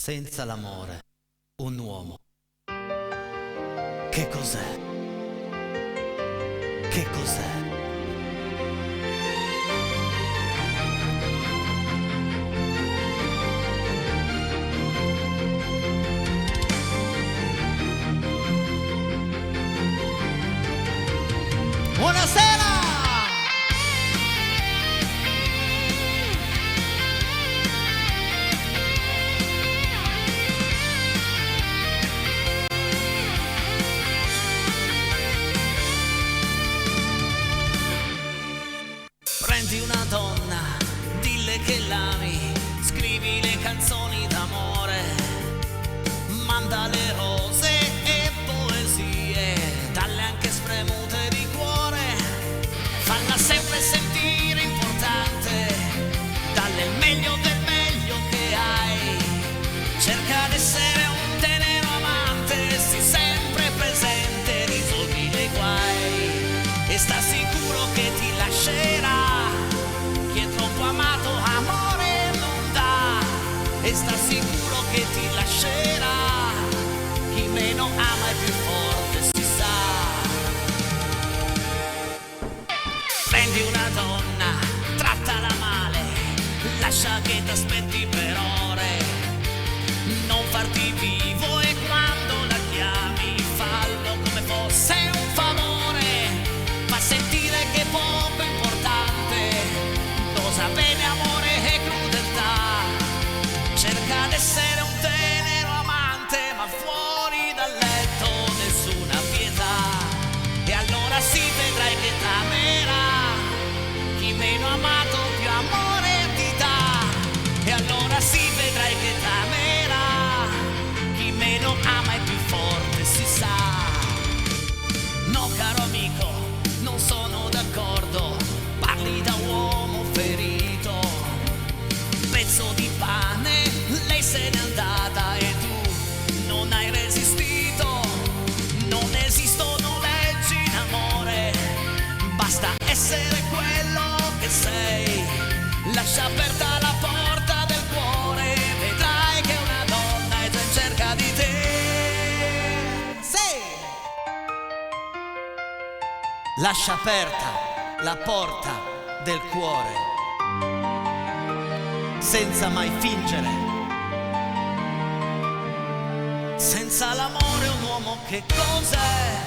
senza l'amore, un uomo. Che cos'è? Che cos'è? Buonasera! Prendi una donna, dille che l'ami, scrivi le canzoni d'amore, manda le rose e poesie, dalle anche spremute di cuore, falla sempre sentire importante, dalle il meglio del meglio che hai, cerca di essere un tenero amante, sii sempre presente, risolvi dei guai e sta sicuro che ti lascerà. Chi è troppo amato amore non dà e sta sicuro che ti lascerà. Chi meno ama è più forte, si sa. Prendi una donna, trattala male, lascia che ti aspetti per ore, non farti vivo e quando la chiami fallo come fosse un favore, fa sentire che è poco importante, dosa bene amore e crudeltà, cerca d'essere un tenero amante ma fuori dal letto nessuna pietà, e allora sì vedrai che t'amerà, chi meno amato più amore ti dà, e allora sì vedrai che t'amerà, chi meno ama è più forte, si sa. No caro amico, non sono d'accordo, parli da uomo ferito, pezzo di pane, lei se n'è andata e tu non hai resistito, non esistono leggi in amore, basta essere quello che sei, lascia aperta la porta del cuore, vedrai che una donna è già in cerca di te. Sì! Lascia aperta la porta del cuore, senza mai fingere. Senza l'amore un uomo che cos'è?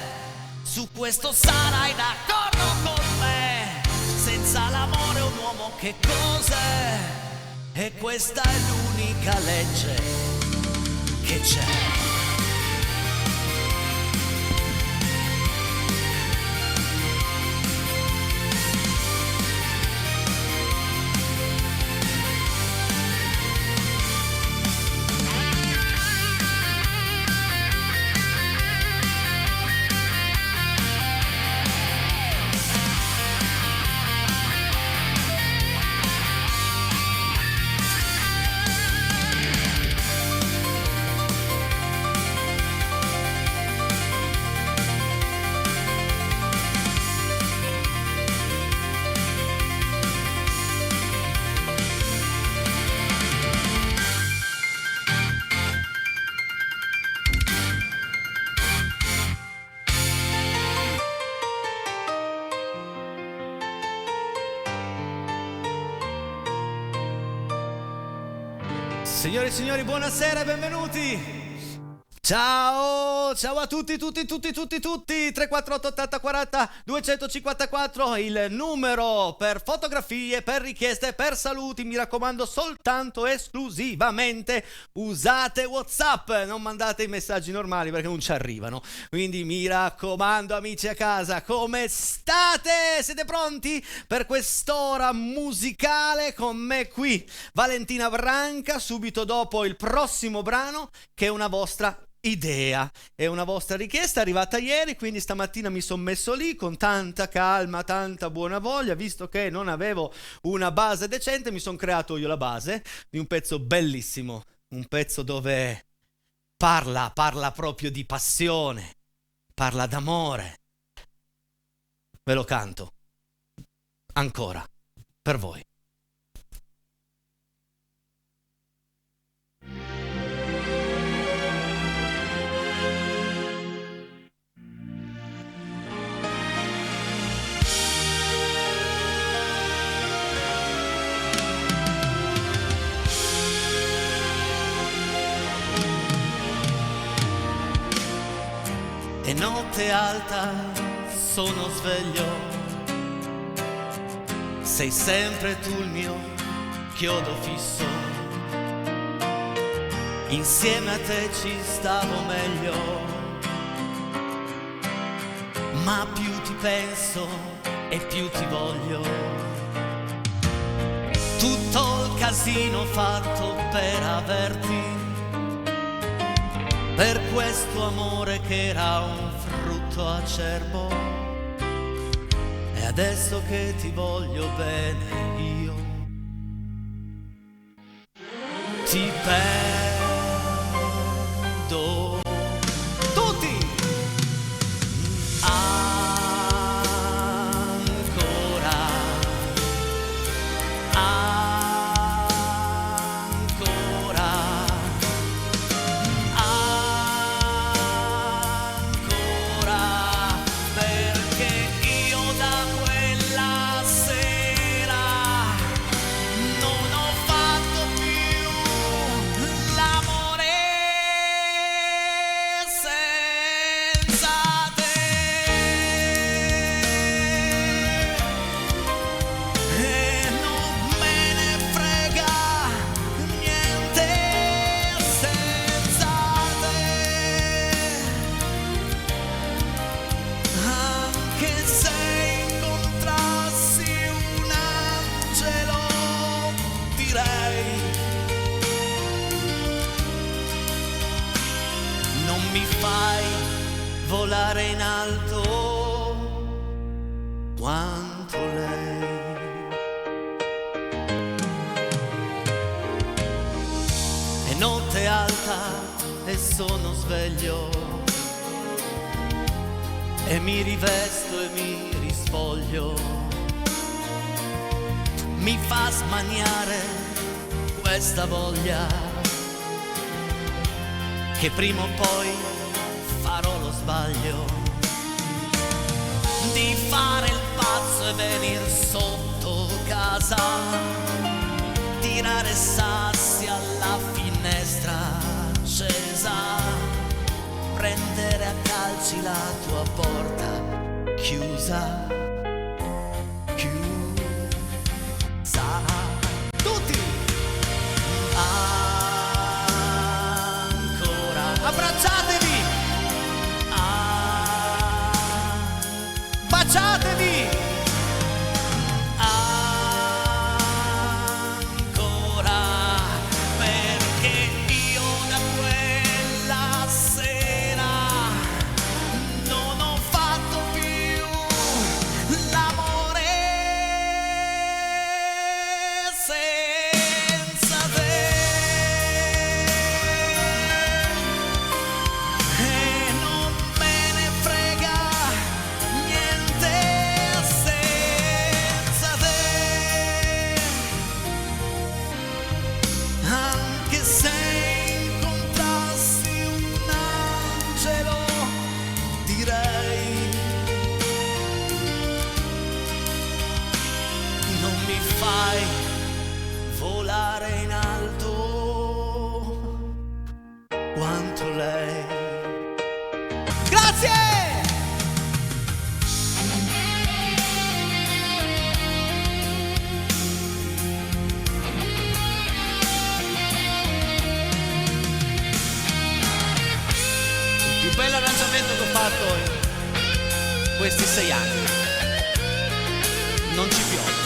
Su questo sarai d'accordo con me. Senza l'amore un uomo che cos'è? E questa è l'unica legge che c'è. Signore e signori, buonasera e benvenuti. Ciao a tutti, 348 80 40 254, il numero per fotografie, per richieste, per saluti, mi raccomando soltanto esclusivamente usate WhatsApp, non mandate i messaggi normali perché non ci arrivano, quindi mi raccomando amici a casa, come state? Siete pronti per quest'ora musicale con me qui? Valentina Branca, subito dopo il prossimo brano che è una vostra idea, è una vostra richiesta arrivata ieri, quindi stamattina mi sono messo lì con tanta calma, tanta buona voglia, visto che non avevo una base decente, mi sono creato io la base di un pezzo bellissimo, un pezzo dove parla proprio di passione, parla d'amore. Ve lo canto ancora per voi. notte alta sono sveglio, sei sempre tu il mio chiodo fisso, insieme a te ci stavo meglio, ma più ti penso e più ti voglio. Tutto il casino fatto per averti, per questo amore che era un frutto acerbo, e adesso che ti voglio bene io ti perdo. Tutti! Mi fai volare in alto quanto lei. È notte alta e sono sveglio, e mi rivesto e mi rispoglio. Mi fa smaniare questa voglia che prima o poi farò lo sbaglio di fare il pazzo e venir sotto casa, tirare sassi alla finestra accesa, prendere a calci la tua porta chiusa, chiusa. Tutti! Abbracciatevi! Baciatevi! Ancora, perché io da quella sera non ho fatto più l'amore senza te. Anche se incontrassi un angelo, direi non mi fai volare in alto quanto lei. Grazie! Il bello arrangiamento che ho fatto in questi 6 anni. Non ci piove.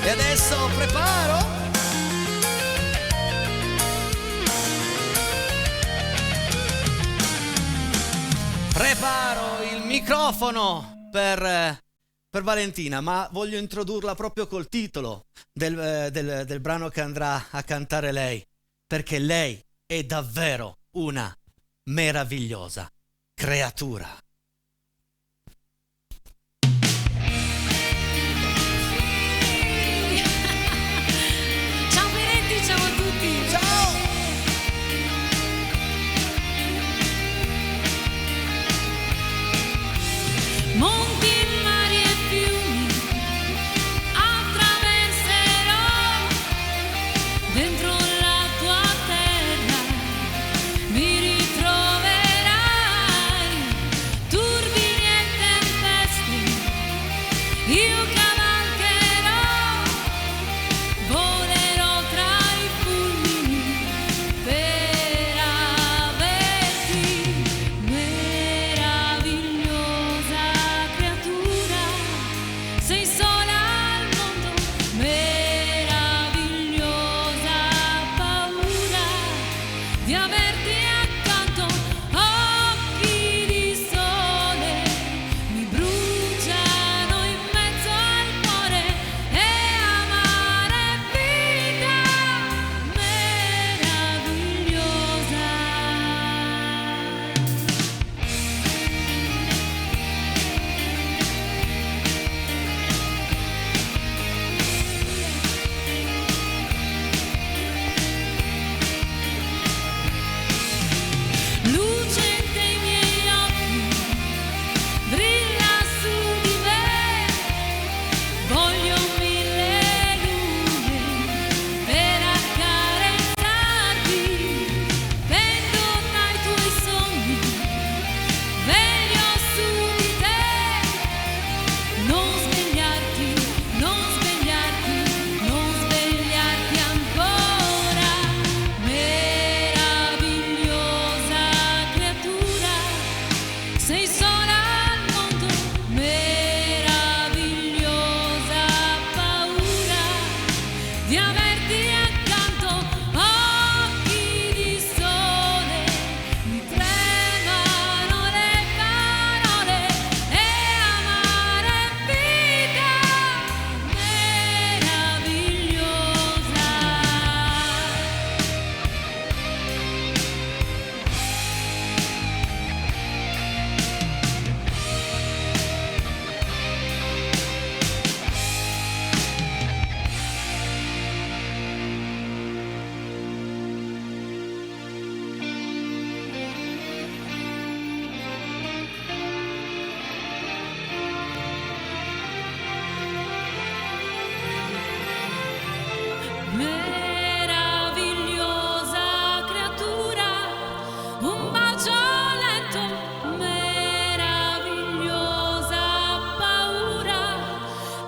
E adesso preparo il microfono per Valentina, ma voglio introdurla proprio col titolo del brano che andrà a cantare lei, perché lei è davvero una meravigliosa creatura. Ciao Peretti, ciao a tutti! Ciao! Monti, mari e fiumi attraverserò dentro la tua terra. io cavalcherò, volerò tra i fulmini per averti, meravigliosa creatura, sei sola al mondo, meravigliosa paura di averti accanto, occhi di sole mi bruciano in mezzo al cuore e amare vita meravigliosa. Luce dei miei occhi brilla su di me, voglio 1000 lune per accarezzarti, pendo dai tuoi sogni, veglio su di te, non svegliarti, non svegliarti, non svegliarti ancora, meravigliosa creatura, sei sola al mondo, meravigliosa paura di averti accanto, occhi di sole, mi tremano le parole e amare vita meravigliosa. Meravigliosa creatura, un bacio lento, meravigliosa paura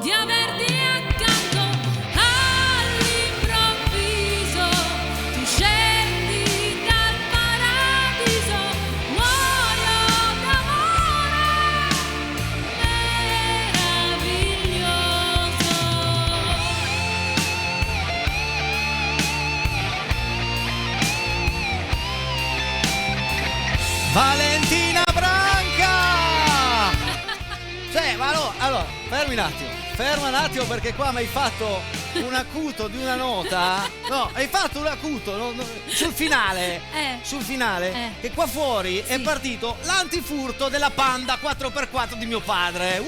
di averti accanto, all'improvviso tu scendi dal paradiso, muoio d'amore meraviglioso. Valentina Branca! Cioè, ma allora, fermi un attimo perché qua mi hai fatto un acuto di una nota. No, hai fatto un acuto sul finale. Che qua fuori è partito l'antifurto della Panda 4x4 di mio padre.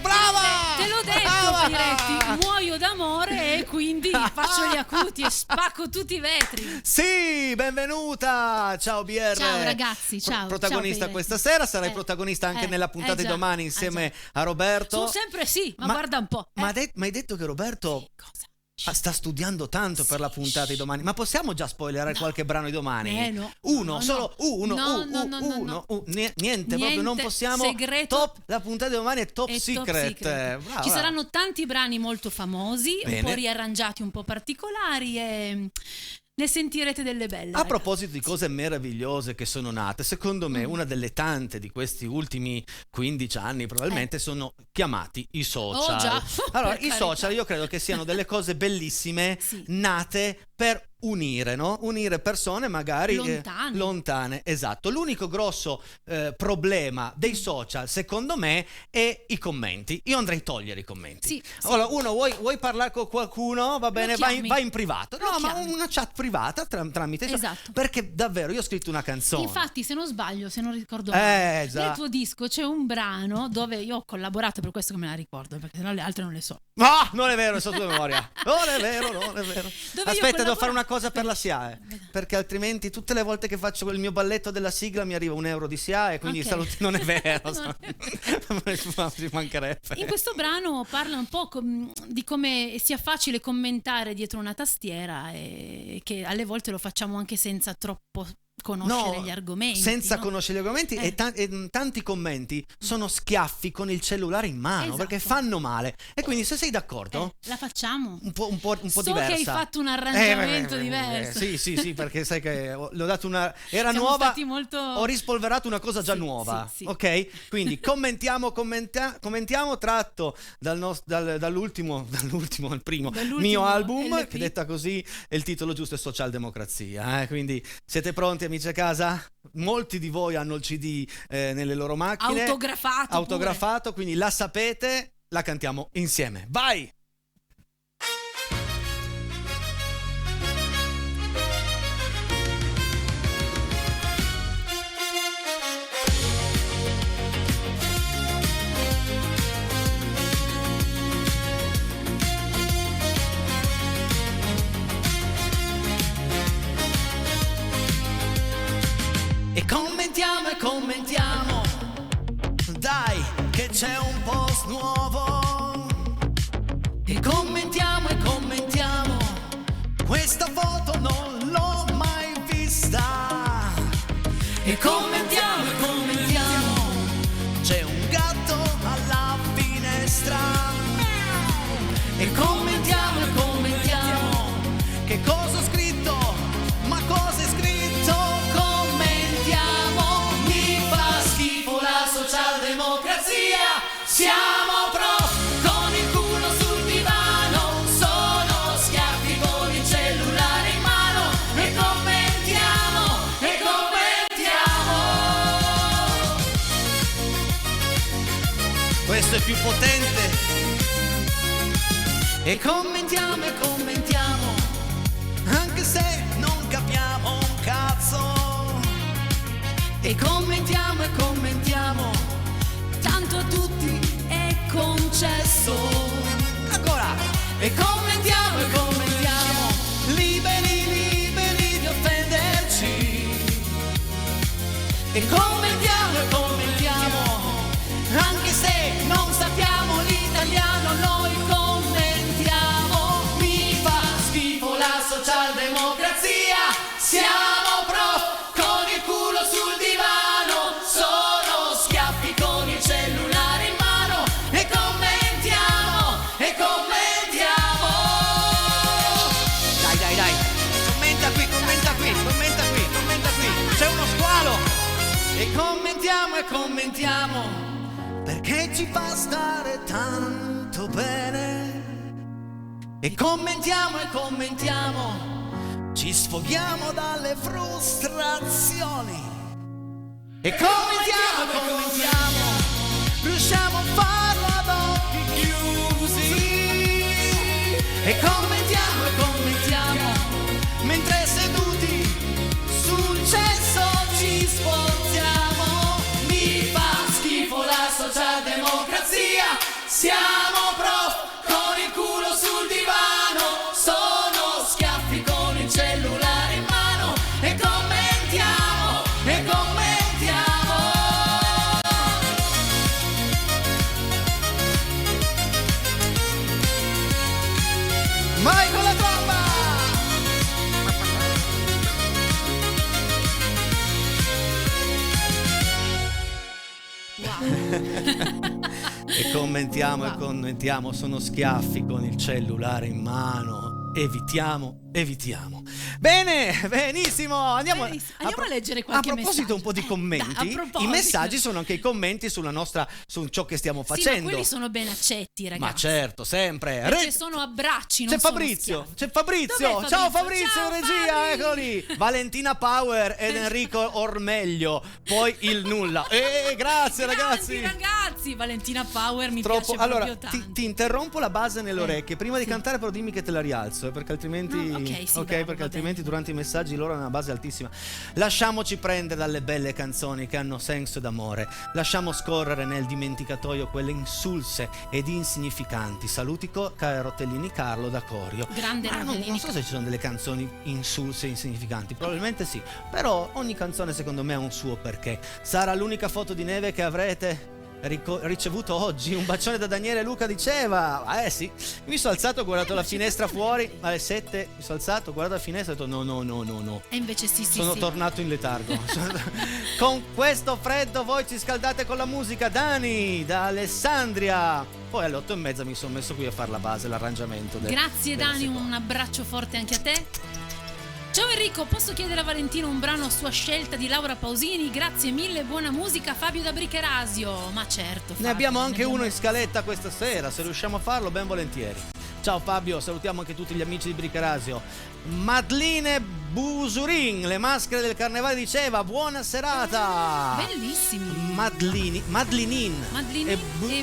Brava! Te l'ho detto, Brava! Piretti, muoio d'amore e quindi faccio gli acuti e spacco tutti i vetri. Sì, benvenuta. Ciao BR. Ciao, ragazzi, ciao, Protagonista ciao, questa sera, sarai protagonista anche nella puntata di già, domani insieme a Roberto. Sono sempre sì, ma guarda un po'. Ma hai detto che Roberto sta studiando tanto per la puntata di domani. Ma possiamo già spoilerare qualche brano di domani? No. Uno, No, solo uno. no. Niente, proprio non possiamo. Segreto. La puntata di domani è top È secret. top secret. Brava. Ci saranno tanti brani molto famosi, Bene. un po' riarrangiati, un po' particolari e ne sentirete delle belle. A proposito di cose meravigliose che sono nate, secondo me una delle tante di questi ultimi 15 anni probabilmente sono chiamati i social. Oh già. Allora, Per i carità. social io credo che siano delle cose bellissime Sì. nate per unire, no? Unire persone magari lontane, esatto. L'unico grosso problema dei social, secondo me, è i commenti. Io andrei a togliere i commenti. Sì. Allora, uno vuoi parlare con qualcuno? Va bene, vai in privato. Lo No, ma chiami. una chat privata tramite Esatto. perché davvero io ho scritto una canzone. Infatti, se non sbaglio, se non ricordo male, già. nel tuo disco c'è un brano dove io ho collaborato, per questo che me la ricordo, perché sennò le altre non le so. No, non è vero, è sotto memoria. Non è vero. Dove Aspetta, devo fare una cosa per la SIAE, Vedi. perché altrimenti tutte le volte che faccio il mio balletto della sigla mi arriva €1 di SIAE, quindi Ok. saluti, non è vero. Non Ci mancherebbe. In questo brano parla un po' di come sia facile commentare dietro una tastiera e che alle volte lo facciamo anche senza troppo conoscere gli argomenti. Senza no? conoscere gli argomenti e tanti commenti sono schiaffi con il cellulare in mano, Esatto. perché fanno male. E quindi se sei d'accordo, La facciamo. un po' So diversa. che hai fatto un arrangiamento diverso. Sì, perché sai che le ho dato una... Era Siamo nuova, stati molto... ho rispolverato una cosa già Sì, nuova, sì. ok? Quindi commentiamo tratto dall'ultimo, il primo Dall'ultimo mio album, LP. che detta così è il titolo giusto, è Socialdemocrazia. Quindi siete pronti, amici a casa? Molti di voi hanno il CD nelle loro macchine. Autografato, quindi la sapete, la cantiamo insieme. Vai! E commentiamo, dai, che c'è un post nuovo. E commentiamo, questa foto non l'ho mai vista. E commentiamo, c'è un gatto alla finestra. E commentiamo, che cosa ho scritto, ma cosa è scritto? Commentiamo, mi fa schifo la socialdemocrazia. Siamo pro, con il culo sul divano, sono schiaffi con il cellulare in mano. E commentiamo, questo è più potente. E commentiamo, anche se non capiamo un cazzo. E commentiamo, tanto a tutti è concesso. Ancora. E commentiamo, liberi di offenderci. E commentiamo, anche se non sappiamo l'italiano, noi commentiamo. Mi fa schifo la socialdemocrazia. Siamo pro, con il culo sul divano, sono schiaffi con il cellulare in mano. E commentiamo, Dai, commenta qui, c'è uno squalo. E commentiamo, perché ci fa stare tanto bene. E commentiamo, ci sfoghiamo dalle frustrazioni. E commentiamo, riusciamo a farlo ad occhi chiusi. E commentiamo, mentre seduti sul cesso ci sforziamo. Mi fa schifo la socialdemocrazia. Siamo pro, con il culo sul divano, sono schiaffi con il cellulare in mano. E commentiamo, Vai con la tromba! E commentiamo, sono schiaffi con il cellulare in mano. Evitiamo. Bene, benissimo. Andiamo a leggere qualche A proposito messaggio. un po' di commenti, Dai, a proposito. i messaggi sono anche i commenti su ciò che stiamo Sì, facendo. ma quelli sono ben accetti, ragazzi. Ma certo, sempre. Perché sono abbracci, non C'è sono Fabrizio, schiaffi. Dov'è ciao Fabrizio, Ciao, regia, Fabi. eccoli. Valentina Power ed Enrico Ormeglio, poi il nulla. Grazie ragazzi. Ragazzi, Valentina Power mi Troppo. piace Allora, proprio tanto. ti interrompo la base nelle orecchie. Prima di cantare, però dimmi che te la rialzo, perché altrimenti. No, ok, sì, bravo, perché va altrimenti bene. durante i messaggi loro hanno una base altissima. Lasciamoci prendere dalle belle canzoni che hanno senso d'amore. Lasciamo scorrere nel dimenticatoio quelle insulse ed insignificanti. Saluti caro Tellini Carlo da Corio. Grande Rotellini. Non so se ci sono delle canzoni insulse e insignificanti, probabilmente sì. Però ogni canzone secondo me ha un suo perché. Sarà l'unica foto di neve che avrete? ricevuto oggi. Un bacione da Daniele. Luca diceva sì, mi sono alzato, ho guardato la finestra fuori alle 7, mi sono alzato, ho guardato la finestra e ho detto no. E invece sì. Sono tornato in letargo. Con questo freddo voi ci scaldate con la musica. Dani da Alessandria. Poi alle 8:30 mi sono messo qui a fare la base, l'arrangiamento grazie Dani, un abbraccio forte anche a te. Ciao Enrico, posso chiedere a Valentino un brano a sua scelta di Laura Pausini? Grazie mille, buona musica. Fabio da Bricherasio. Ma certo Fabio, ne abbiamo anche uno in scaletta questa sera, se riusciamo a farlo ben volentieri. Ciao Fabio, salutiamo anche tutti gli amici di Bricherasio. Madeline Busurin, le maschere del carnevale diceva buona serata. Bellissimi. Madelinin e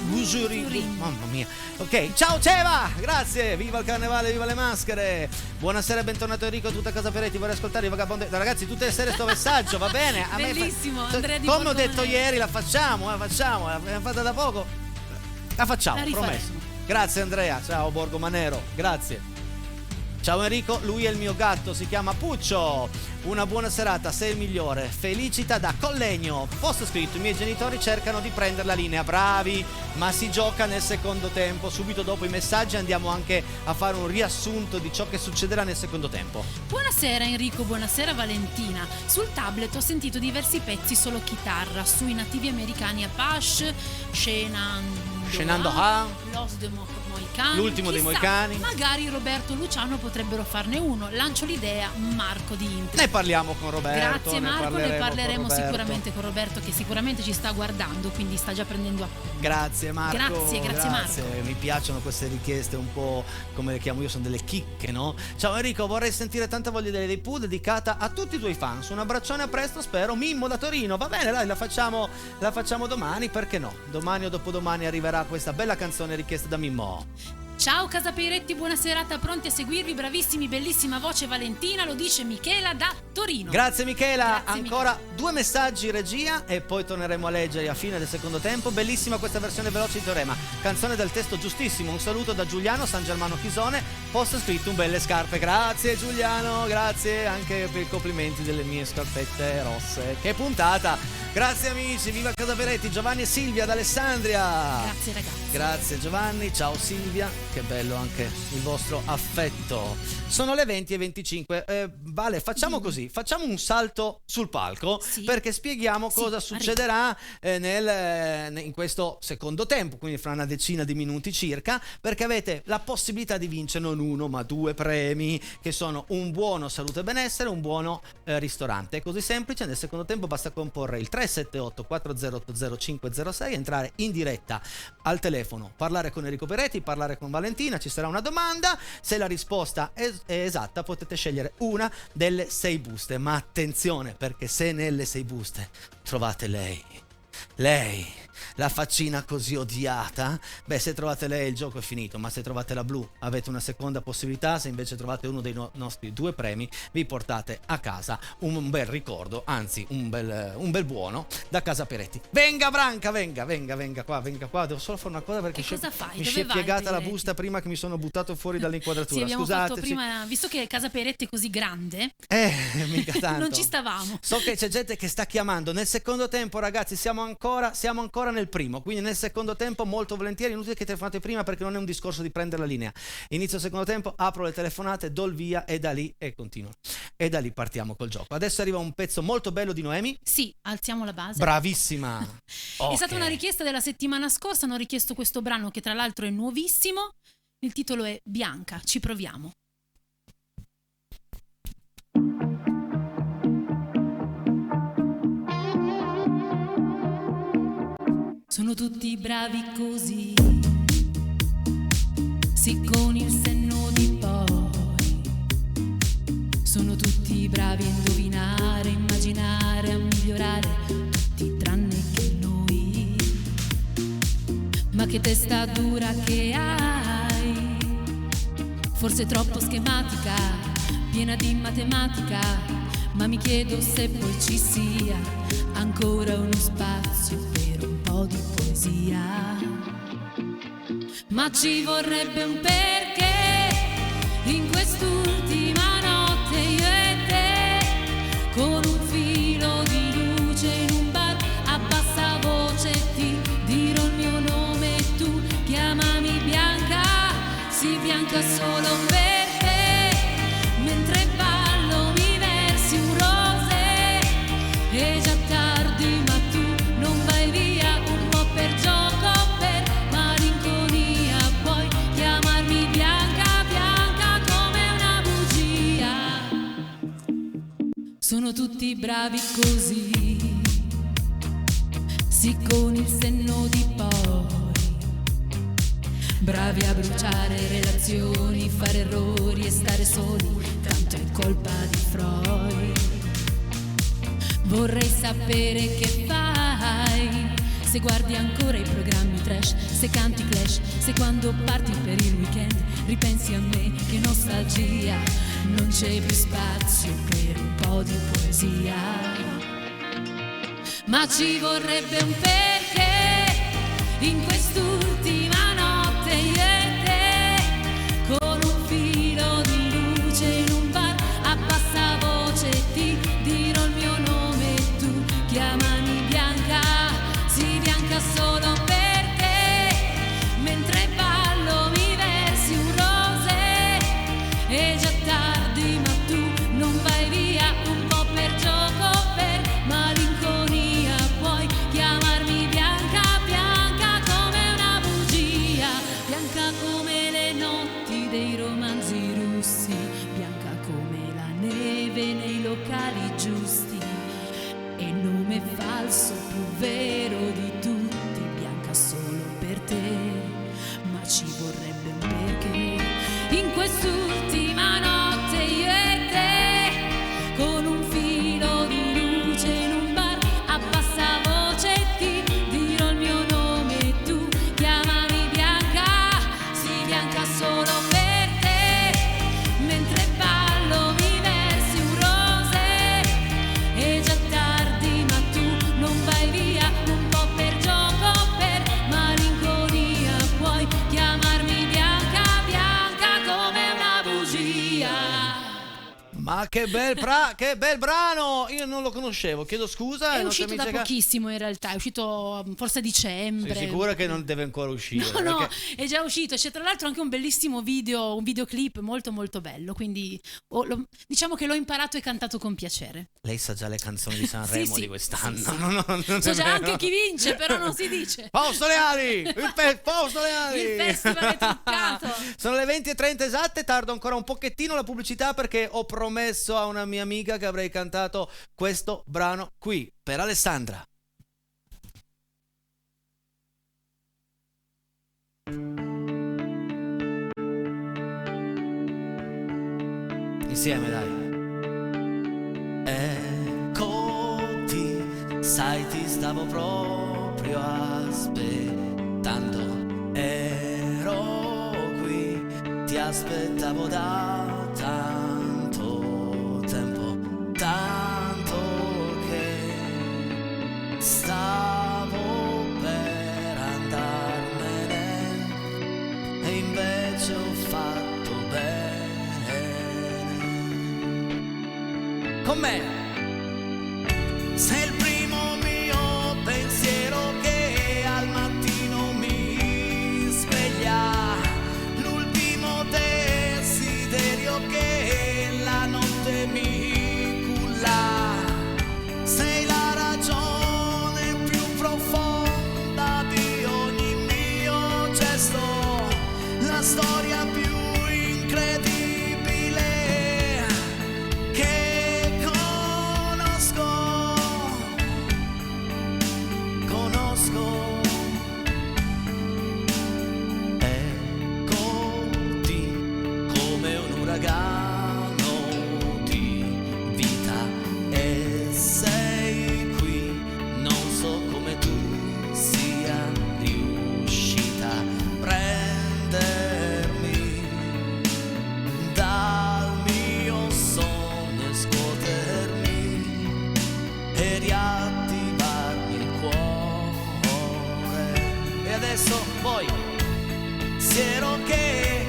Busurin. Mamma mia. Ok, ciao Ceva, grazie, viva il carnevale, viva le maschere. Buonasera, bentornato Enrico, tutta casa Peretti, vorrei ascoltare i vagabondi. Ragazzi, tutte le sere sto messaggio, va bene? Bellissimo, Andrea di come ho detto Borgone. ieri, la facciamo, l'abbiamo fatta da poco. La facciamo, promesso. Grazie Andrea, ciao Borgomanero, grazie. Ciao Enrico, lui è il mio gatto, si chiama Puccio. Una buona serata, sei il migliore. Felicità da Collegno. Posto scritto, i miei genitori cercano di prendere la linea. Bravi, ma si gioca nel secondo tempo. Subito dopo i messaggi andiamo anche a fare un riassunto di ciò che succederà nel secondo tempo. Buonasera Enrico, buonasera Valentina. Sul tablet ho sentito diversi pezzi solo chitarra, sui nativi americani Apache, Shenando Ha, Los de Moicani. L'ultimo dei Moicani. Magari Roberto e Luciano potrebbero farne uno. Lancio l'idea, Marco di Inter. Ne parliamo con Roberto. Grazie Marco, ne parleremo con sicuramente con Roberto, che sicuramente ci sta guardando, quindi sta già prendendo appunti. Grazie Marco. Grazie Marco. Mi piacciono queste richieste un po', come le chiamo io, sono delle chicche, no? Ciao Enrico, vorrei sentire Tanta voglia dei Pooh dedicata a tutti i tuoi fans. Un abbraccione, a presto, spero. Mimmo da Torino. Va bene, dai, la facciamo domani, perché no? Domani o dopodomani arriverà questa bella canzone richiesta da Mimmo. Ciao Casa Peiretti, buona serata, pronti a seguirvi, bravissimi, bellissima voce Valentina, lo dice Michela da Torino. Grazie Michela, Grazie, ancora 2 messaggi regia e poi torneremo a leggerli a fine del secondo tempo. Bellissima questa versione veloce di Teorema, canzone del testo giustissimo. Un saluto da Giuliano San Germano Chisone, posto scritto un belle scarpe. Grazie Giuliano, grazie anche per i complimenti delle mie scarpette rosse. Che puntata! Grazie amici, viva Casa Peiretti. Giovanni e Silvia da Alessandria. Grazie ragazzi. Grazie Giovanni, ciao Silvia, che bello anche il vostro affetto. Sono le 20:25. Vale, facciamo così, facciamo un salto sul palco, sì, perché spieghiamo cosa succederà in questo secondo tempo, quindi fra una decina di minuti circa, perché avete la possibilità di vincere non uno ma 2 premi, che sono un buono salute e benessere, un buono ristorante. È così semplice. Nel secondo tempo basta comporre il 378 408 0506, entrare in diretta al telefono, parlare con Enrico Peretti, parlare con Valentina, ci sarà una domanda, se la risposta è esatta potete scegliere una delle 6 buste, ma attenzione, perché se nelle 6 buste trovate lei, la faccina così odiata, se trovate lei il gioco è finito, ma se trovate la blu avete una seconda possibilità. Se invece trovate uno dei nostri 2 premi vi portate a casa un bel ricordo, anzi un bel buono da Casa Peretti. Venga Branca, venga qua, devo solo fare una cosa perché mi si è piegata la busta prima che mi sono buttato fuori dall'inquadratura. Sì, Scusate, fatto prima, visto che Casa Peretti è così grande, mica tanto. non ci stavamo. So che c'è gente che sta chiamando. Nel secondo tempo ragazzi siamo ancora nel primo, quindi nel secondo tempo molto volentieri, inutile che telefonate prima perché non è un discorso di prendere la linea. Inizio il secondo tempo, apro le telefonate, do il via e da lì continuo. E da lì partiamo col gioco. Adesso arriva un pezzo molto bello di Noemi. Sì, alziamo la base. Bravissima. È stata una richiesta della settimana scorsa, hanno richiesto questo brano che tra l'altro è nuovissimo. Il titolo è Bianca, ci proviamo. Sono tutti bravi così, sì, con il senno di poi. Sono tutti bravi a indovinare, immaginare, a migliorare, tutti tranne che noi. Ma che testa dura che hai, forse troppo schematica, piena di matematica. Ma mi chiedo se poi ci sia ancora uno spazio per un po' di poesia. Ma ci vorrebbe un perché in quest'ultima notte io e te, con un filo di luce in un bar a bassa voce ti dirò bianca solo per te, mentre ballo mi versi un rosé. È già tardi ma tu non vai via, un po' per gioco, per malinconia. Puoi chiamarmi bianca, bianca come una bugia. Sono tutti bravi così, sì, con il senno di poi. Bravi a bruciare relazioni, fare errori e stare soli, tanto è colpa di Freud. Vorrei sapere che fai, se guardi ancora i programmi trash, se canti Clash, se quando parti per il weekend ripensi a me. Che nostalgia, non c'è più spazio per un po' di poesia. Ma ci vorrebbe un perché in quest'ultima notte io e te, con un filo di luce in un bar a bassa voce ti dirò il mio nome e tu chiamami bianca, sì, bianca solo per te, mentre ballo mi versi un rosé. È già tardi ma tu non vai via, un po' per gioco, per malinconia. Puoi chiamarmi bianca, bianca come una bugia, bianca come le notti dei romanzi russi, bianca come la neve nei locali giusti, e il nome falso più vero di tutti, bianca solo per te. Ma ci vorrebbe un perché in quest'ultima notte io e te, con un filo di luce in un bar a bassa voce ti dirò il mio nome e tu chiamami bianca, sì, bianca solo per te, mentre ballo mi versi un rosé. È già tardi ma tu non vai via, un po' per gioco, per malinconia. Puoi chiamarmi bianca, bianca come una bugia. Ma che bel brano! Io non lo conoscevo, chiedo scusa. È uscito da pochissimo in realtà, è uscito forse a dicembre. Sei sicura che non deve ancora uscire? No, no, Perché è già uscito. C'è tra l'altro anche un bellissimo video, un videoclip molto molto bello, quindi diciamo che l'ho imparato e cantato con piacere. lei sa già le canzoni di Sanremo Sì, sì, di quest'anno. sì, sì. Non So è già vero. anche chi vince, però non si dice. Posto le ali! Posto le ali! Il festival è truccato. Sono le 20:30 esatte, tardo ancora un pochettino la pubblicità perché ho promesso a una mia amica che avrei cantato questo brano qui per Alessandra. Insieme, dai. Eccoti, sai, ti stavo proprio aspettando. Ero qui, ti aspettavo da tanto tempo, tanto che stavo per andarmene e invece ho fatto bene. Con me sei il primo mio pensiero che al mattino mi sveglia, l'ultimo desiderio che la notte mi culla. Sei la ragione più profonda di ogni mio gesto, la storia più incredibile che di vita e sei qui. Non so come tu sia riuscita a prendermi dal mio sonno e scuotermi e riattivarmi il cuore. E adesso poi siero che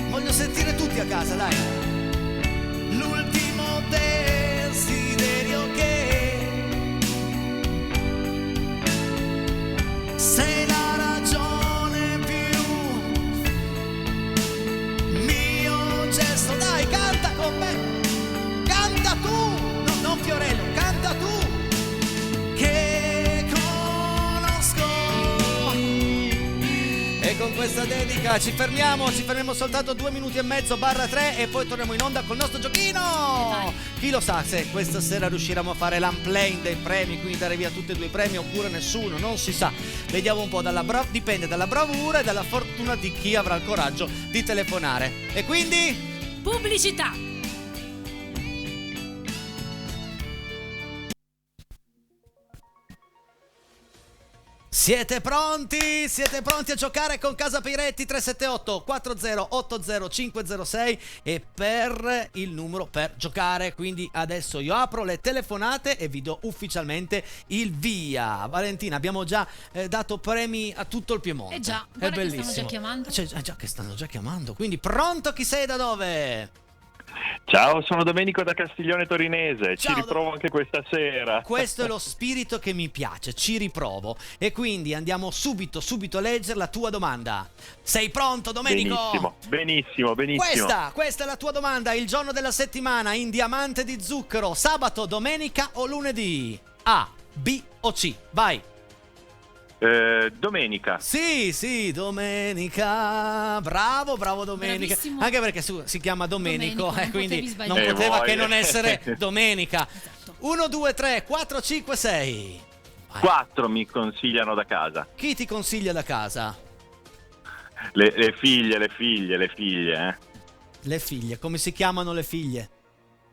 voglio sentire tutti a casa, dai. L'ultimo desiderio che sei la ragione più con questa dedica ci fermiamo soltanto 2 minuti e mezzo barra 3 e poi torniamo in onda col nostro giochino. Chi lo sa se questa sera riusciremo a fare l'unplaying dei premi, quindi dare via tutti e 2 i premi oppure nessuno, non si sa. Vediamo un po', dipende dalla bravura e dalla fortuna di chi avrà il coraggio di telefonare. E quindi pubblicità. Siete pronti? Siete pronti a giocare con Casa Peiretti? 378 4080 506 e per il numero per giocare. Quindi adesso io apro le telefonate e vi do ufficialmente il via. Valentina, abbiamo già dato premi a tutto il Piemonte. Già, è guarda bellissimo. Che stanno già chiamando. Già che stanno già chiamando. Quindi pronto, chi sei, da dove? Ciao, sono Domenico da Castiglione Torinese. Ciao, ci riprovo anche questa sera. Questo è lo spirito che mi piace, ci riprovo. E quindi andiamo subito a leggere la tua domanda. Sei pronto, Domenico? Benissimo. Questa è la tua domanda. Il giorno della settimana in diamante di zucchero, sabato, domenica o lunedì? A, B o C? Vai. Domenica. Sì, domenica. Bravo Domenica. Bravissimo. Anche perché si chiama Domenico, Non quindi potevi sbagliare. non poteva che voglia. non essere domenica. Esatto. 1, 2, 3, 4, 5, 6. 4 mi consigliano da casa. Chi ti consiglia da casa? Le figlie. Le figlie, come si chiamano le figlie?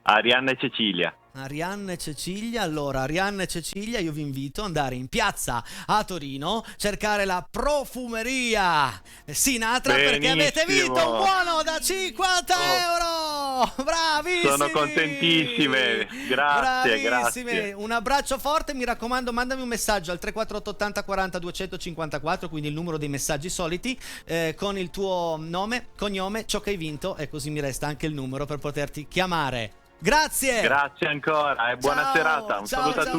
Arianna e Cecilia. Arianna e Cecilia. Allora, Arianna e Cecilia, io vi invito ad andare in piazza a Torino, cercare la profumeria Sinatra. Benissimo. Perché avete vinto un buono da 50 euro. Bravissimi. Sono contentissime. Grazie. Bravissime. Un abbraccio forte, mi raccomando, mandami un messaggio al 348 80 40 254, quindi il numero dei messaggi soliti, con il tuo nome, cognome, ciò che hai vinto, e così mi resta anche il numero per poterti chiamare. Grazie Ancora e buona Ciao. serata. Un Ciao, saluto ciao, a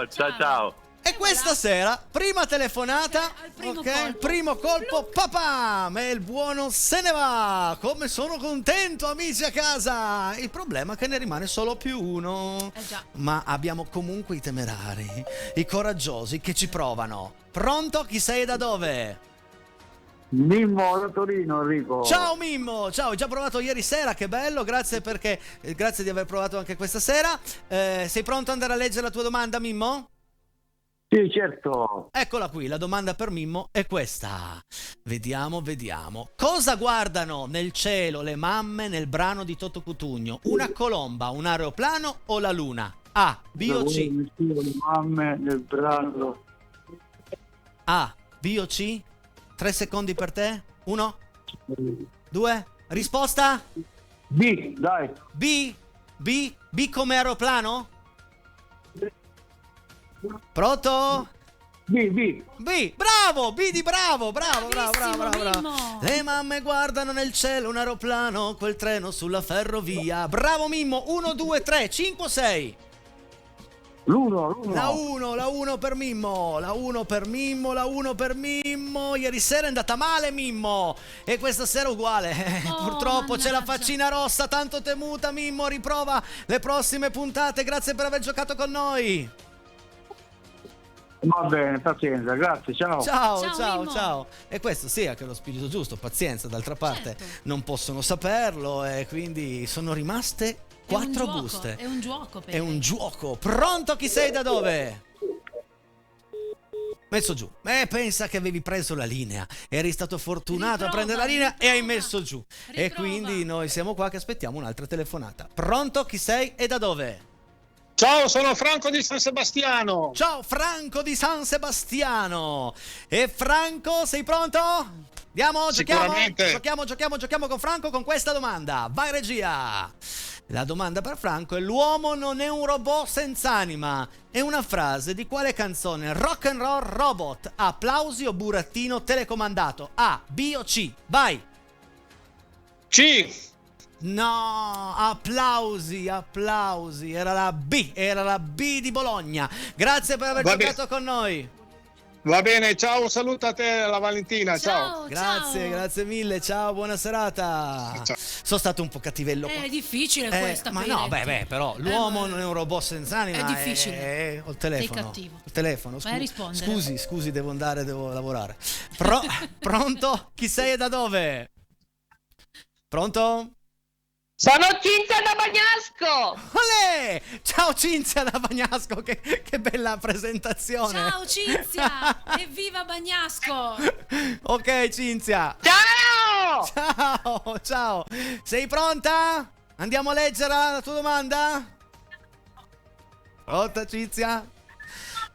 tutti. ciao. E questa sera, prima telefonata, Al primo ok? colpo. Primo colpo, papà, ma il buono se ne va. Come sono contento, amici a casa. Il problema è che ne rimane solo più uno. Già. Ma abbiamo comunque i temerari, i coraggiosi che ci provano. Pronto? Chi sei e da dove? Mimmo da Torino, Enrico. Ciao Mimmo, ciao, ho già provato ieri sera, che bello, grazie di aver provato anche questa sera. Sei pronto ad andare a leggere la tua domanda, Mimmo? Sì, certo. Eccola qui, la domanda per Mimmo è questa. Vediamo. Cosa guardano nel cielo le mamme nel brano di Toto Cutugno? Una colomba, un aeroplano o la luna? A, B o C? Le mamme nel brano. A, B o C? 3 secondi per te? 1, 2, risposta? B, dai. B come aeroplano? Pronto? B. Bravo, B di bravo. Bravissimo, Mimmo. Le mamme guardano nel cielo un aeroplano, quel treno sulla ferrovia. Bravo Mimmo, 1, 2, 3, 5, 6. L'uno. La 1 per Mimmo. Ieri sera è andata male Mimmo e questa sera uguale. Purtroppo c'è la mannaggia. faccina rossa tanto temuta. Mimmo, riprova le prossime puntate. Grazie per aver giocato con noi. Va bene, pazienza, grazie, ciao. Ciao, Mimmo. Ciao. E questo sì, anche lo spirito giusto, pazienza, d'altra parte Certo. non possono saperlo e quindi sono rimaste 4 buste. È un gioco per È un gioco. Pronto, chi sei, da dove? Messo giù. Pensa che avevi preso la linea. Eri stato fortunato a prendere la linea e hai messo giù. E Riprova. quindi noi siamo qua che aspettiamo un'altra telefonata. Pronto, chi sei e da dove? Ciao, sono Franco di San Sebastiano. Ciao Franco di San Sebastiano. E Franco, sei pronto? Andiamo, Sicuramente. giochiamo con Franco con questa domanda. Vai regia. La domanda per Franco è: l'uomo non è un robot senza anima. È una frase di quale canzone? Rock and Roll Robot. Applausi o burattino telecomandato? A, B o C? Vai. C. No, applausi. Era la B di Bologna. Grazie per aver Va bene. giocato con noi. Va bene, ciao, un saluto a te, alla Valentina, ciao. Grazie, grazie mille, ciao, buona serata. Ciao. Sono stato un po' cattivello. È difficile questa, ma no, Peretti. però l'uomo non è un robot senza anima. È difficile. Ho il telefono. Sei cattivo. Il telefono, Vai a rispondere. Scusi, devo lavorare. Pronto? Chi sei e da dove? Pronto? Sono Cinzia da Bagnasco! Olè! Ciao Cinzia da Bagnasco, che bella presentazione. Ciao Cinzia! Evviva Bagnasco! Ok Cinzia. Ciao! Ciao. Sei pronta? Andiamo a leggere la tua domanda? Pronta Cinzia?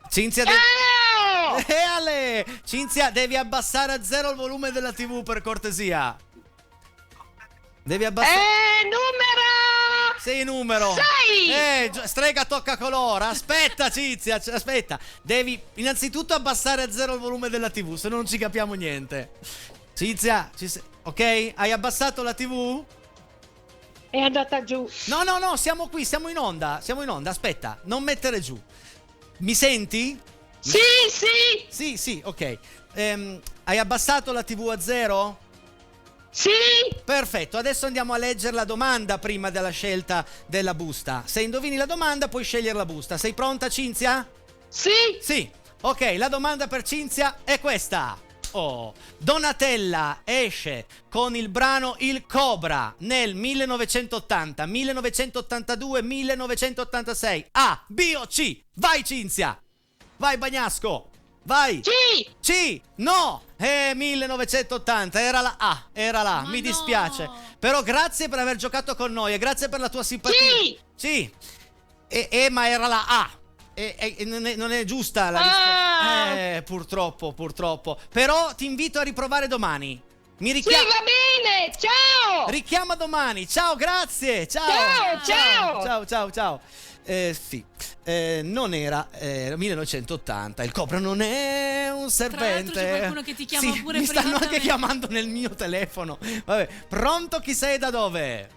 Cinzia Ciao! Ale! Cinzia, devi abbassare a 0 il volume della TV per cortesia. Devi abbassare. Numero! Sei numero. 6! Strega tocca colore. Aspetta Cinzia, aspetta. Devi innanzitutto abbassare a 0 il volume della TV, se no non ci capiamo niente. Cinzia, ok? Hai abbassato la TV? È andata giù. No, siamo qui, siamo in onda, aspetta, non mettere giù. Mi senti? Sì! Sì, ok. Hai abbassato la TV a 0? Sì! Perfetto, adesso andiamo a leggere la domanda prima della scelta della busta. Se indovini la domanda puoi scegliere la busta. Sei pronta Cinzia? Sì! Sì. Ok, la domanda per Cinzia è questa. Donatella esce con il brano Il Cobra nel 1980, 1982, 1986. A, B o C? Vai Cinzia! Vai Bagnasco! Vai! Sì! No! 1980, era la A, mi dispiace. no. Però grazie per aver giocato con noi e grazie per la tua simpatia. Sì! Ma era la A. Non è giusta la risposta. Purtroppo. Però ti invito a riprovare domani. Mi Sì, richiama. va bene! Ciao! Richiama domani. Ciao, grazie. Ciao. Sì. Non era 1980. Il Cobra non è un serpente. Tra l'altro c'è qualcuno che ti chiama Sì, pure mi prima stanno da anche me. chiamando nel mio telefono. Vabbè, pronto? Chi sei e da dove?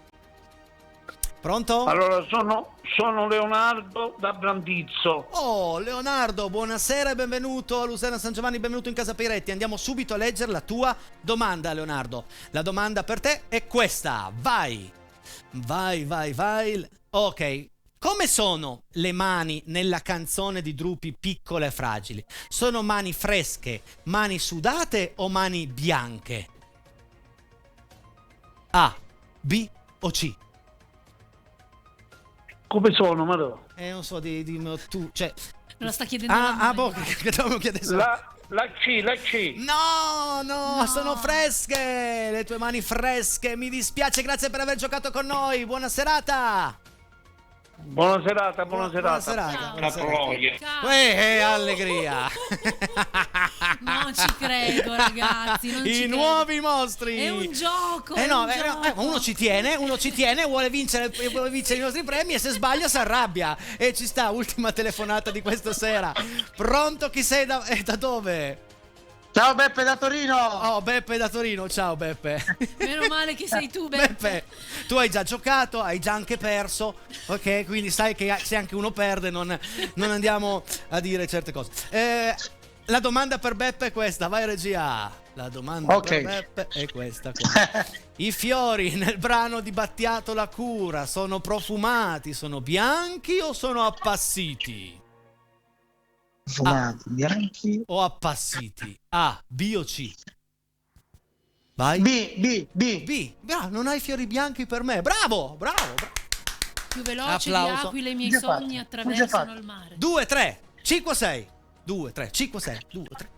Pronto? Allora, sono Leonardo da Brandizzo. Oh, Leonardo, buonasera e benvenuto a Lucerna San Giovanni, benvenuto in Casa Piretti. Andiamo subito a leggere la tua domanda, Leonardo. La domanda per te è questa. Vai. Ok. Come sono le mani nella canzone di Drupi Piccole e Fragili? Sono mani fresche, mani sudate o mani bianche? A, B o C? Come sono, Madonna? Non so, tu, cioè... Me lo sta chiedendo la madre. che devo chiedere solo. La C. No, sono fresche, le tue mani fresche, mi dispiace, grazie per aver giocato con noi, buona serata. Buona serata. Ciao. Allegria. Non ci credo, ragazzi. Non ci I credo. nuovi mostri. È un gioco. Uno ci tiene, vuole vincere i nostri premi e se sbaglia si arrabbia. E ci sta, ultima telefonata di questa sera. Pronto, chi sei e da dove? Ciao Beppe da Torino. Oh, Beppe da Torino, ciao Beppe. Meno male che sei tu, Beppe. Tu hai già giocato, hai già anche perso, ok? Quindi sai che se anche uno perde non andiamo a dire certe cose. La domanda per Beppe è questa, vai regia. La domanda per Beppe è questa. I fiori nel brano di Battiato la cura sono profumati, sono bianchi o sono appassiti? Fumati, bianchi. O appassiti? A, B o C? Vai. B. Bravo, non hai fiori bianchi per me. Bravo. Più veloce Applauso. di aquile i miei Già sogni fatto. attraversano Già fatto. il mare. 2, 3, 5, 6. 2, 3, 5, 6. 2, 3.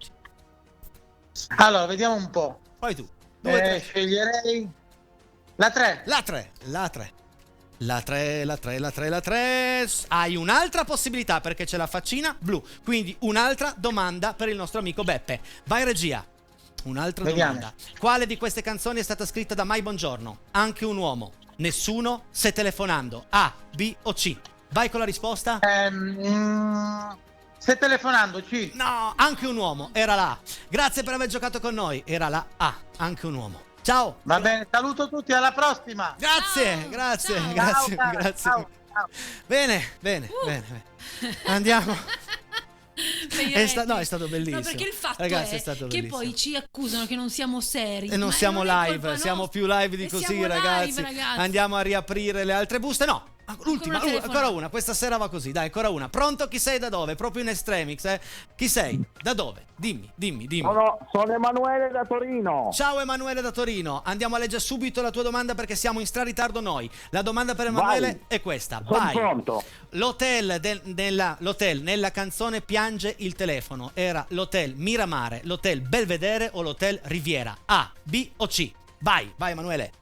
Allora, vediamo un po'. Poi tu. 2, 3. Sceglierei la 3. La 3. Hai un'altra possibilità perché c'è la faccina blu. Quindi un'altra domanda per il nostro amico Beppe. Vai regia. Un'altra domanda. Quale di queste canzoni è stata scritta da Mai Buongiorno? Anche un uomo. Nessuno se telefonando. A, B o C? Vai con la risposta. Stai telefonando, C. No, anche un uomo. Era la A. Grazie per aver giocato con noi. Era la A. Anche un uomo. Ciao. Va bene, saluto tutti, alla prossima. Grazie. Ciao. Bene. Andiamo. No, è stato bellissimo. No, perché il fatto Ragazzi, è stato che bellissimo. poi ci accusano che non siamo seri. E non ma siamo non è live, colpa siamo nostra. più live di E così, siamo ragazzi. live, ragazzi. Andiamo a riaprire le altre buste. No, l'ultima, Ancora una ancora una. Questa sera va così, dai, ancora una. Pronto? Chi sei, da dove? Proprio in extremis, eh? Chi sei? Da dove? Dimmi. Sono Emanuele da Torino. Ciao Emanuele da Torino, andiamo a leggere subito la tua domanda perché siamo in ritardo noi. La domanda per Emanuele Vai. è questa. Sono Vai. pronto. L'hotel nella canzone Piange il telefono era l'hotel Miramare, l'hotel Belvedere o l'hotel Riviera? A, B o C? Vai Emanuele.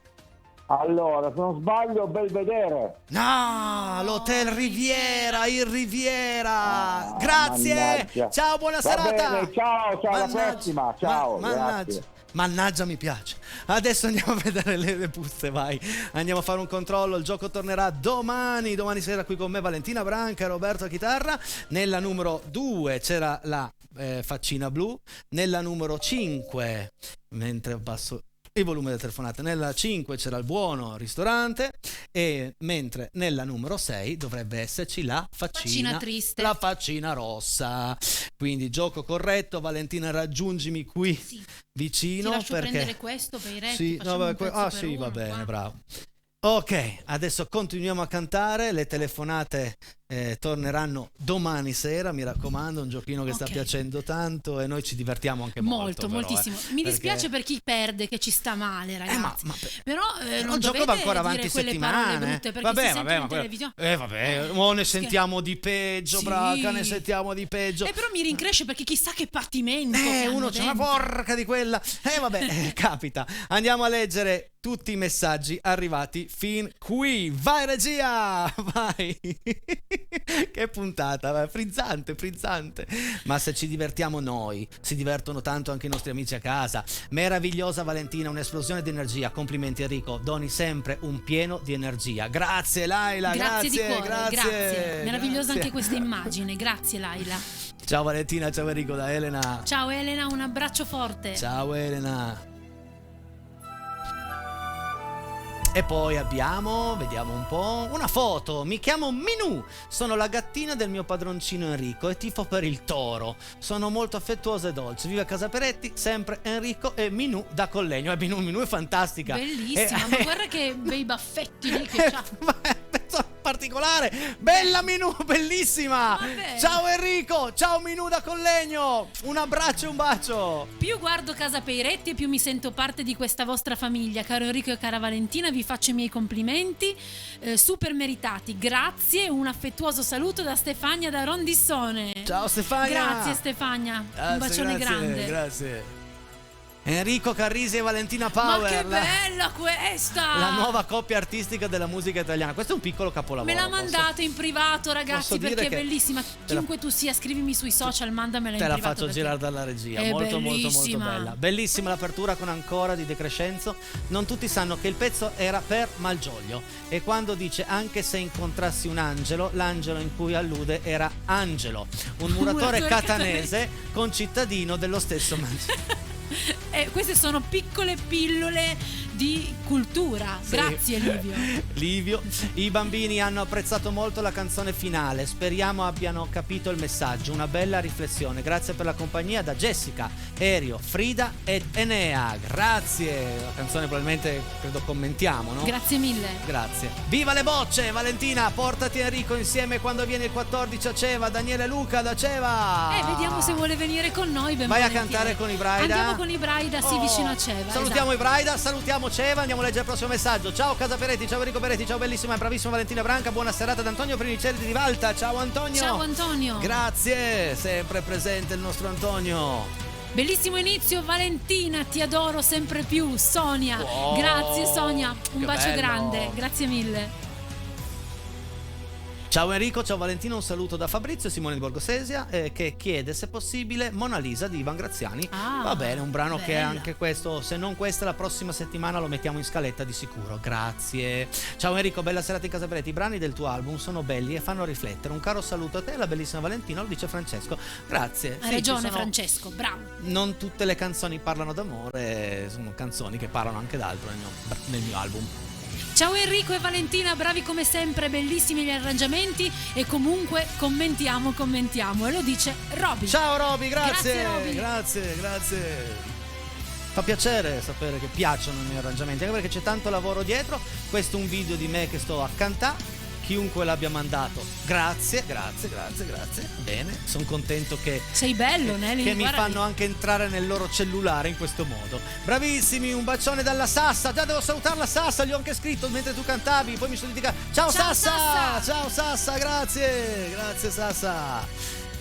Allora, se non sbaglio, Belvedere. No, l'hotel Riviera, il Riviera. Grazie. Mannaggia. Ciao, buona Va serata. bene, ciao, alla prossima. Ciao, grazie. Mannaggia, mi piace. Adesso andiamo a vedere le buste, vai. Andiamo a fare un controllo. Il gioco tornerà domani sera qui con me Valentina Branca e Roberto a chitarra. Nella numero 2 c'era la faccina blu. Nella numero 5, mentre abbasso il volume della telefonata, nella 5 c'era il buono ristorante, e mentre nella numero 6 dovrebbe esserci la faccina triste, la faccina rossa. Quindi gioco corretto. Valentina, raggiungimi qui vicino. Ti lascio perché prendere questo per i retti, sì, facciamo no, un pezzo per sì, uno, va bene, qua. bravo. Ok, adesso continuiamo a cantare. Le telefonate torneranno domani sera, mi raccomando, un giochino che sta piacendo tanto e noi ci divertiamo anche molto, moltissimo. Mi dispiace per chi perde, che ci sta male, ragazzi. Però non il gioco dovete va ancora dire avanti quelle parole settimane. brutte, perché si sentono in ma televisione. mo ne sentiamo di peggio, Sì. Braca, ne sentiamo di peggio. Però mi rincresce perché chissà che pattimento che hanno uno c'è una dentro. porca di quella. Capita. Andiamo a leggere tutti i messaggi arrivati fin qui. Vai regia, vai. Che puntata, vai. Frizzante. Ma se ci divertiamo noi, si divertono tanto anche i nostri amici a casa. Meravigliosa Valentina, un'esplosione di energia. Complimenti Enrico, doni sempre un pieno di energia. Grazie Laila, Grazie di cuore, grazie. Meravigliosa Grazie. anche questa immagine. Grazie Laila. Ciao Valentina, ciao Enrico, da Elena. Ciao Elena, un abbraccio forte. Ciao Elena. E poi abbiamo, vediamo un po', una foto. Mi chiamo Minù, sono la gattina del mio padroncino Enrico e tifo per il Toro. Sono molto affettuosa e dolce. Vive a Casa Peretti, sempre Enrico e Minù da Collegno. Minù è fantastica. Bellissima, ma guarda che bei baffetti lì che c'ha. Particolare, bella Minù, bellissima. Vabbè. Ciao Enrico, ciao Minù da Collegno, un abbraccio e un bacio. Più guardo Casa Peiretti e più mi sento parte di questa vostra famiglia. Caro Enrico e cara Valentina, vi faccio i miei complimenti, super meritati. Grazie, un affettuoso saluto da Stefania da Rondissone. Ciao Stefania. Grazie Stefania, un bacione grande. Grazie. Enrico Carrisi e Valentina Power. Ma che bella questa! La nuova coppia artistica della musica italiana. Questo è un piccolo capolavoro. Me la mandate in privato, ragazzi, dire perché è che bellissima. Chiunque tu sia, scrivimi sui social, mandamela in Te la privato. faccio perché girare dalla regia. è Molto bellissima. bella. Bellissima l'apertura con Ancora di De Crescenzo. Non tutti sanno che il pezzo era per Malgioglio. E quando dice anche se incontrassi un angelo, l'angelo in cui allude era Angelo, un muratore catanese concittadino dello stesso Malgioglio. Queste sono piccole pillole di cultura. Sì. Grazie Livio. I bambini hanno apprezzato molto la canzone finale. Speriamo abbiano capito il messaggio. Una bella riflessione. Grazie per la compagnia da Jessica, Erio, Frida ed Enea. Grazie. La canzone probabilmente credo commentiamo, no? Grazie mille. Grazie. Viva le bocce, Valentina. Portati Enrico insieme quando viene il 14 a Ceva. Daniele Luca da Ceva. Vediamo se vuole venire con noi. Ben Vai a volentieri. cantare con i Braida. Andiamo con i Braida, sì, vicino a Ceva. Salutiamo esatto. i Braida, salutiamo Ceva, andiamo a leggere il prossimo messaggio. Ciao Casa Peretti, ciao Enrico Peretti, ciao bellissima e bravissima Valentina Branca, buona serata ad Antonio Prinicelli di Rivalta. Ciao Antonio. Ciao Antonio. Grazie, sempre presente il nostro Antonio. Bellissimo inizio Valentina, ti adoro sempre più. Sonia. Oh, grazie Sonia, un che bacio bello. grande, grazie mille. Ciao Enrico, ciao Valentina, un saluto da Fabrizio Simone di Borgosesia che chiede se possibile Mona Lisa di Ivan Graziani. Va bene, un brano che bella. anche questo, se non questa la prossima settimana lo mettiamo in scaletta di sicuro. Grazie. Ciao Enrico, bella serata in Casa Peretti. I brani del tuo album sono belli e fanno riflettere. Un caro saluto a te e alla bellissima Valentina, lo dice Francesco. Grazie. Hai ragione Francesco, bravo. Non tutte le canzoni parlano d'amore, sono canzoni che parlano anche d'altro nel mio album. Ciao Enrico e Valentina, bravi come sempre, bellissimi gli arrangiamenti e comunque commentiamo e lo dice Roby. Ciao Roby, grazie. Roby. Grazie. Fa piacere sapere che piacciono i miei arrangiamenti, anche perché c'è tanto lavoro dietro. Questo è un video di me che sto a cantare. Chiunque l'abbia mandato, grazie. Bene, sono contento che sei bello, Nelly, che mi guarda fanno anche entrare nel loro cellulare in questo modo. Bravissimi, un bacione dalla Sassa. Già devo salutare la Sassa, gli ho anche scritto mentre tu cantavi, poi mi sono dimenticato. Ciao Sassa! Ciao Sassa, grazie Sassa.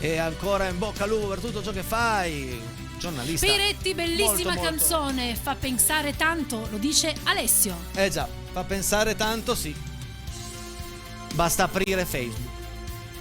E ancora in bocca al lupo per tutto ciò che fai. Giornalista. Peiretti, bellissima molto. canzone, fa pensare tanto, lo dice Alessio. Già, fa pensare tanto, sì. Basta aprire Facebook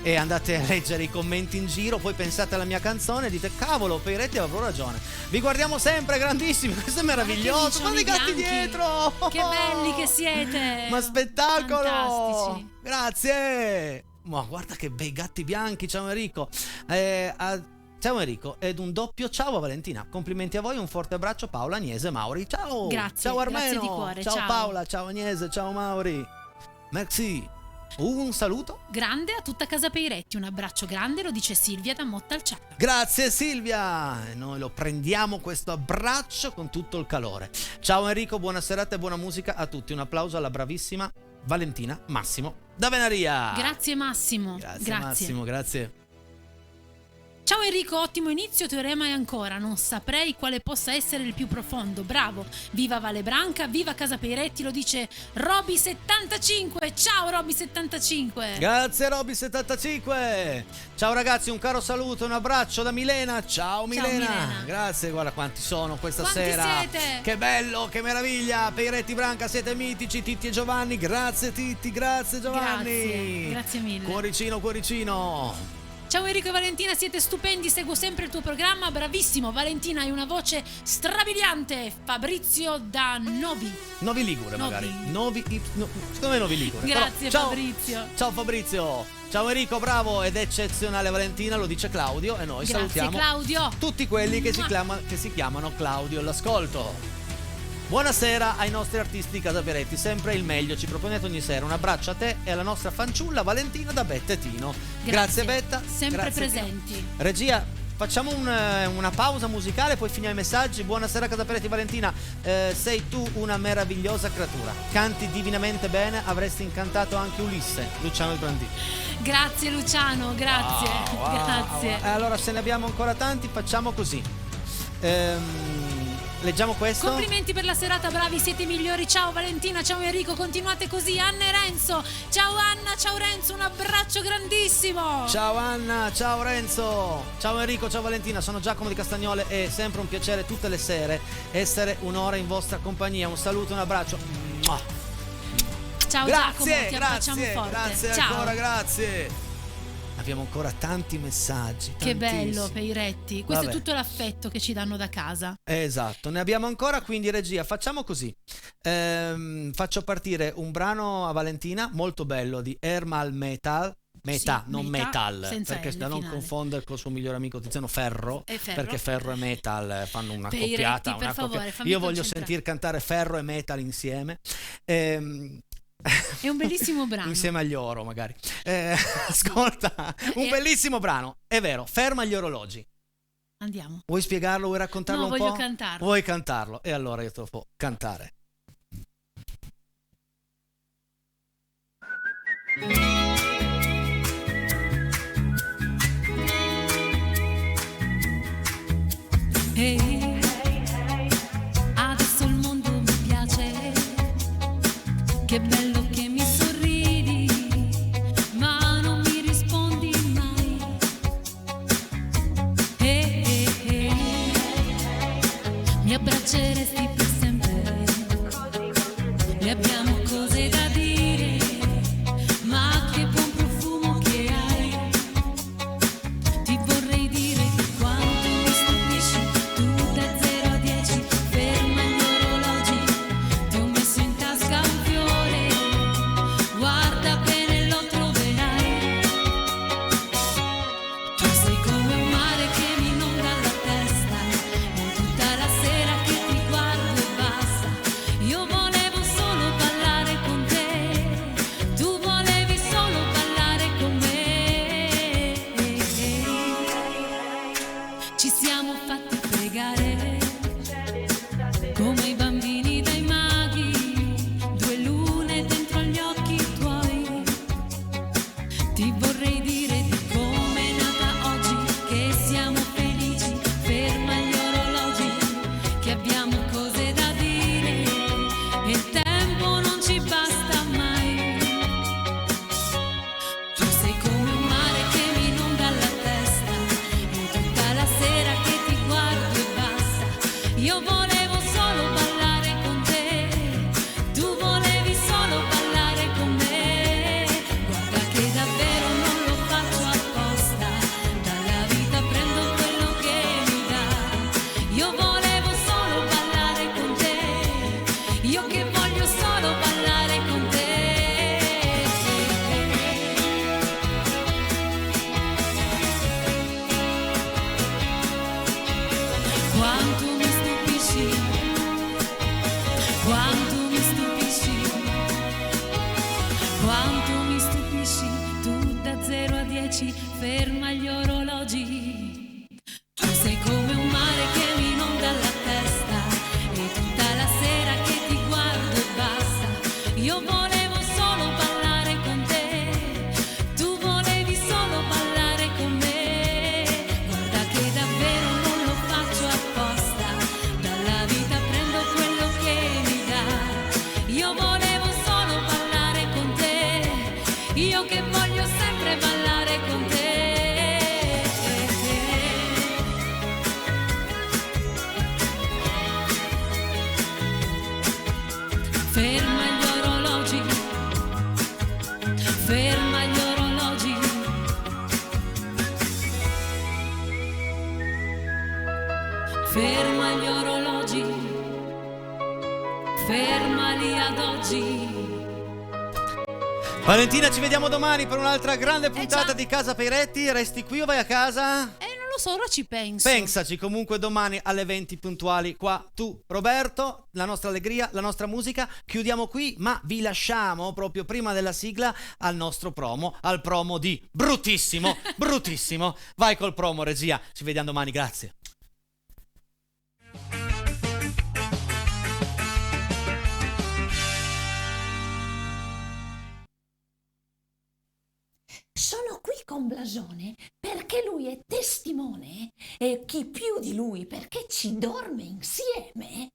e andate a leggere i commenti in giro, poi pensate alla mia canzone e dite cavolo, Peiretti aveva proprio ragione. Vi guardiamo sempre, grandissimi, questo è meraviglioso. Guarda i gatti dietro, che belli che siete, ma spettacolo, fantastici. Grazie. Ma guarda che bei gatti bianchi. Ciao Enrico. Ciao Enrico, ed un doppio ciao a Valentina. Complimenti a voi, un forte abbraccio Paola, Agnese, Mauri. Ciao. Grazie, ciao Armeno. grazie di cuore. Ciao Paola, ciao Agnese, ciao Mauri. Merci. Un saluto grande a tutta casa Peiretti, un abbraccio grande, lo dice Silvia da Mottalciano. Grazie Silvia, e noi lo prendiamo questo abbraccio con tutto il calore. Ciao Enrico, buona serata e buona musica a tutti. Un applauso alla bravissima Valentina Massimo da Venaria. Grazie Massimo. Grazie Massimo, grazie. Ciao Enrico, ottimo inizio, teorema e ancora, non saprei quale possa essere il più profondo, bravo, viva Valle Branca, viva Casa Peiretti, lo dice Roby75, ciao Roby75. Grazie Roby75. Ciao ragazzi, un caro saluto, un abbraccio da Milena. Ciao Milena. Grazie, guarda quanti sono questa sera. Siete? Che bello, che meraviglia. Peiretti Branca, siete mitici, Titti e Giovanni. Grazie Titti, grazie Giovanni. Grazie mille. Cuoricino. Ciao Enrico e Valentina, siete stupendi, seguo sempre il tuo programma, bravissimo. Valentina, hai una voce strabiliante. Fabrizio da Novi Ligure, magari. Secondo me Novi Ligure. Grazie. Però, Fabrizio. Ciao Fabrizio. Ciao Enrico, bravo ed eccezionale Valentina, lo dice Claudio e noi salutiamo Claudio. tutti quelli che si chiamano Claudio all'ascolto. Buonasera ai nostri artisti di Casa Peiretti, sempre il meglio, ci proponete ogni sera. Un abbraccio a te e alla nostra fanciulla Valentina da Betta e Tino. Grazie Betta. Sempre grazie, presenti. Tino. Regia, facciamo una pausa musicale, poi finiamo i messaggi. Buonasera Casa Peiretti, Valentina, sei tu una meravigliosa creatura. Canti divinamente bene, avresti incantato anche Ulisse, Luciano Brandini. Grazie Luciano, grazie. Grazie. Allora, se ne abbiamo ancora tanti, facciamo così. Leggiamo questo. Complimenti per la serata, bravi, siete i migliori. Ciao Valentina, ciao Enrico, continuate così. Anna e Renzo. Ciao Anna, ciao Renzo, un abbraccio grandissimo. Ciao Anna, ciao Renzo. Ciao Enrico, ciao Valentina, sono Giacomo di Castagnole. È sempre un piacere tutte le sere essere un'ora in vostra compagnia. Un saluto, un abbraccio. Ciao grazie, Giacomo, ti abbracciamo forte. Grazie ciao. ancora, grazie. Abbiamo ancora tanti messaggi. Che bello Peiretti. Questo Vabbè. è tutto l'affetto che ci danno da casa. Esatto, ne abbiamo ancora, quindi regia facciamo così. Faccio partire un brano a Valentina molto bello di Ermal Metal. Non metal, perché da non confondere col suo migliore amico Tiziano Ferro, perché Ferro e Metal fanno una Peiretti, coppiata. per favore, fammi io voglio concentrare. sentir cantare Ferro e Metal insieme. È un bellissimo brano. Insieme agli oro magari. Ascolta, un bellissimo brano, è vero, ferma gli orologi. Andiamo. Vuoi spiegarlo, vuoi raccontarlo un po'? Voglio cantarlo. Vuoi cantarlo? E allora io te lo faccio cantare. Hey, adesso il mondo mi piace, che bello che mi sorridi, ma non mi rispondi mai. Mi abbracceresti per sempre, ne abbiamo cose da dire, ma io che voglio solo ballare con te. Quanto mi stupisci, quanto mi stupisci, quanto mi stupisci, tu da 0 a 10 ferma gli orologi. Tu sei come un mare che mi inonda la testa e tutta la sera che ti guardo e basta. Io volevo solo ballare con te, tu volevi solo ballare con me. Guarda che davvero non lo faccio apposta, dalla vita prendo quello che mi dà. Io volevo solo ballare con te, io che voglio sempre ballare con te. Ferma gli orologi, ferma gli orologi. Ferma gli orologi, fermali ad oggi. Valentina, ci vediamo domani per un'altra grande puntata già. di Casa Peiretti. Resti qui o vai a casa? Non lo so, ora ci penso. Pensaci, comunque domani alle 20 puntuali qua tu, Roberto, la nostra allegria, la nostra musica. Chiudiamo qui, ma vi lasciamo proprio prima della sigla al nostro promo, al promo di Bruttissimo, Bruttissimo. Vai col promo, regia. Ci vediamo domani, grazie. Sono qui con Blasone perché lui è testimone e chi più di lui perché ci dorme insieme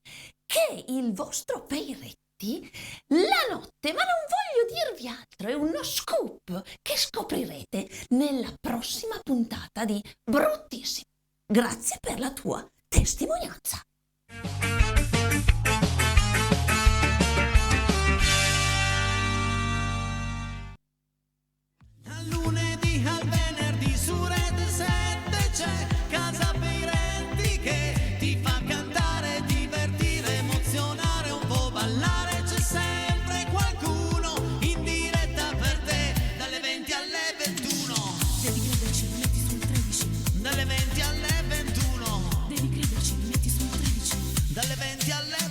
che il vostro Peiretti la notte, ma non voglio dirvi altro, è uno scoop che scoprirete nella prossima puntata di Bruttissimo. Grazie per la tua testimonianza. Lunedì al venerdì su Red 7 c'è Casa Peiretti che ti fa cantare, divertire, emozionare, un po' ballare. C'è sempre qualcuno in diretta per te dalle 20 alle 21. Devi crederci, li metti sul 13. Dalle 20 alle 21. Devi crederci, li metti sul 13. Dalle 20 alle